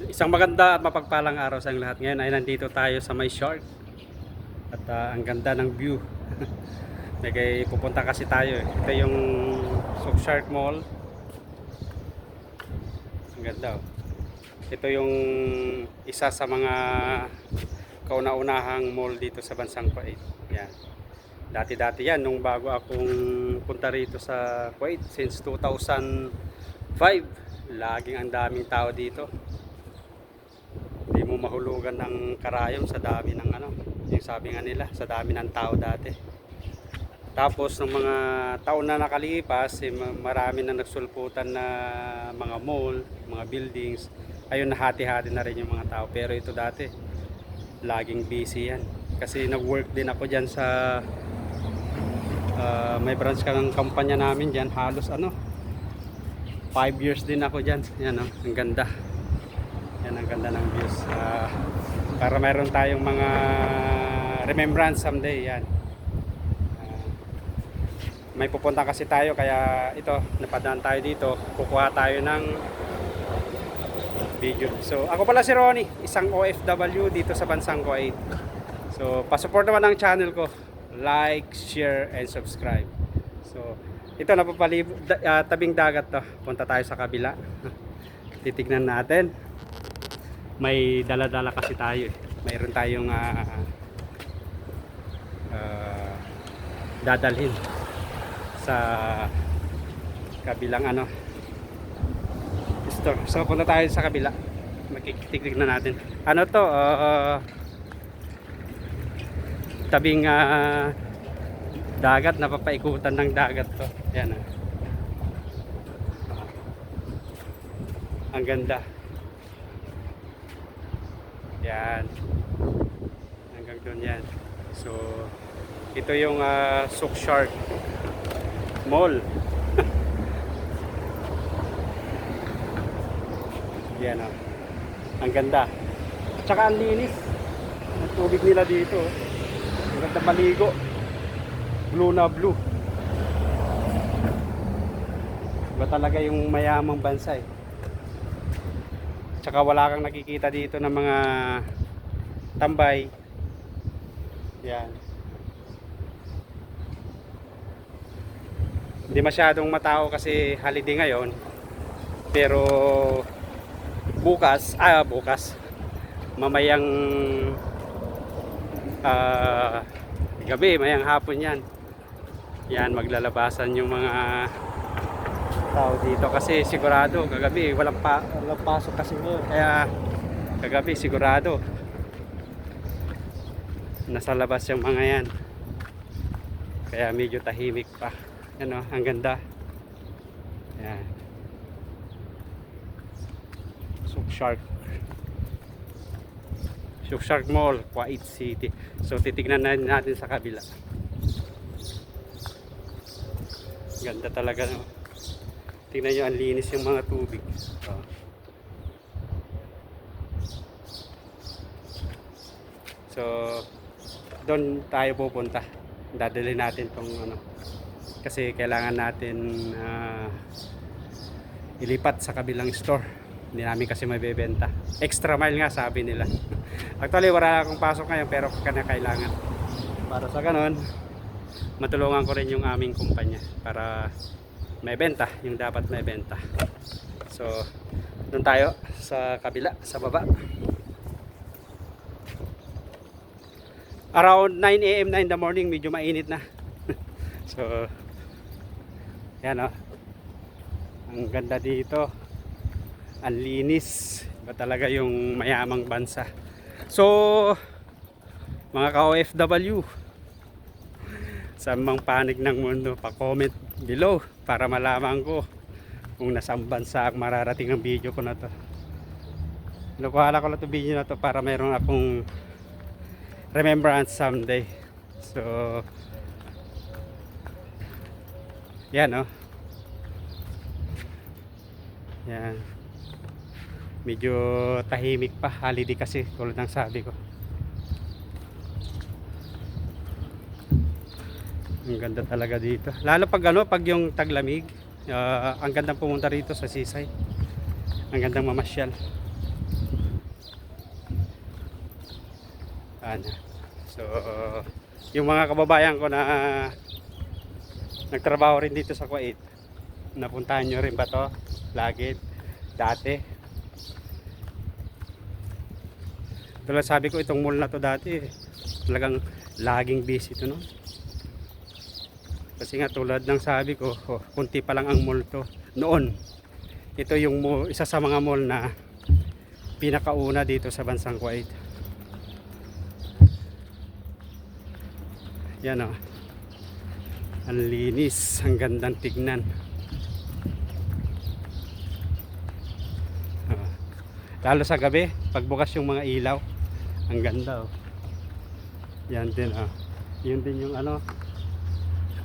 Isang maganda at mapagpalang araw sa lahat. Ngayon ay nandito tayo sa may shark. At ang ganda ng view. May pupunta kasi tayo eh. Ito yung Souk Shark Mall. Ang ganda oh. Ito yung isa sa mga kauna-unahang mall dito sa bansang Kuwait. Yan. Dati-dati yan nung bago akong punta rito sa Kuwait since 2005. Laging ang daming tao dito. Hindi mo mahulugan ng karayom sa dami ng ano, yung sabi nga nila, sa dami ng tao dati. Tapos ng mga taon na nakalipas, marami na nagsulputan na mga mall, mga buildings. Ayun, nahati-hati na rin yung mga tao. Pero ito dati, laging busy yan. Kasi nag-work din ako dyan sa may branch ng kampanya namin dyan. Halos 5 years din ako dyan. Yan oh, ang ganda. Yan ang ganda ng views. Para mayroon tayong mga remembrance someday. Yan. May pupunta kasi tayo kaya ito, napadaan tayo dito. Kukuha tayo ng video. So, ako pala si Ronnie, isang OFW dito sa bansang Kuwait. So, pasupport naman ang channel ko. Like, share, and subscribe. So, ito tabing dagat to. Punta tayo sa kabila. Titignan natin. May dala-dala kasi tayo eh. Mayroon tayong dadalhin sa kabilang store. So punta tayo sa kabila. Makikitig na natin. Ano to? Tabing dagat, napapaikutan ng dagat to. Yan ang ganda. Yan. Hanggang doon yan. So ito yung Souk Shark Mall. Yan oh. Ang ganda. At saka ang linis. Ang tubig nila dito. Ang ganda maligo. Blue na blue. Iba talaga yung mayamang bansa eh. Tsaka wala kang nakikita dito ng mga tambay. Yan. Hindi masyadong matao kasi holiday ngayon. Pero bukas mamayang gabi, mayang hapon yan. Yan, maglalabasan yung mga tao dito kasi sigurado kagabi walang pasok kasi ngayon. Kaya kagabi sigurado nasa labas yung mga yan. Kaya medyo tahimik pa. Yan o, ang ganda. Yan. Souk Shark Mall, Kuwait City. So titignan natin sa kabila. Ganda talaga no? Tingnan nyo, ang linis yung mga tubig. So doon tayo pupunta. Dadalhin natin tong kasi kailangan natin ilipat sa kabilang store. Hindi namin kasi mabebenta. Extra mile nga sabi nila. Actually wala akong pasok ngayon pero kailangan. Para sa ganon, matulungan ko rin yung aming kumpanya para may benta yung dapat may benta. So doon tayo sa kabila, sa baba. Around 9 AM na in the morning, medyo mainit na. So yan o. Ang ganda dito. Ang linis. Iba talaga yung mayamang bansa. So mga ka-OFW sa mang panig ng mundo, pa-comment below para malaman ko kung nasang bansa ang mararating ang video ko na to. Nakuhala ko na to video na to para mayroon akong remembrance someday. So yan oh. Yan. Medyo tahimik pa, holiday kasi tulad ng sabi ko. Ang ganda talaga dito. Lalo pag yung taglamig, ang gandang pumunta rito sa seaside. Ang gandang mamasyal. Ano. So, yung mga kababayan ko na nagtrabaho rin dito sa Kuwait, napuntahan nyo rin ba to? Lagi, dati. Tulad sabi ko, itong mall na to dati, talagang laging busy to, no? Kasi nga tulad ng sabi ko, kunti pa lang ang mall to noon. Ito yung mall, isa sa mga mall na pinakauna dito sa bansang Kuwait. Yan, oh. Ang linis, ang gandang tignan. Oh. Lalo sa gabi, pagbukas yung mga ilaw, ang ganda, oh. Yan din, oh. Yun din yung ano,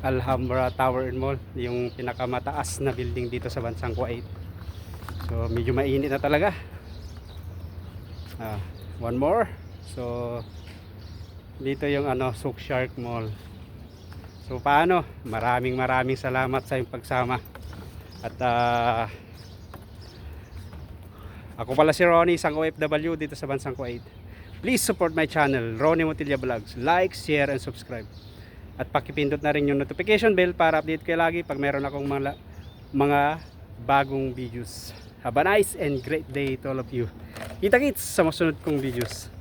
Alhambra Tower and Mall, yung pinakamataas na building dito sa bansang Kuwait. So medyo mainit na talaga. One more. So dito yung ano, Souk Shark Mall. So paano? Maraming salamat sa iyong pagsama. At ako pala si Ronnie, isang OFW dito sa bansang Kuwait. Please support my channel, Ronnie Montilla Vlogs. Like, share, and subscribe. At pakipindot na rin yung notification bell para update kayo lagi pag meron akong mga bagong videos. Have a nice and great day to all of you. Kita-kits sa masunod kong videos.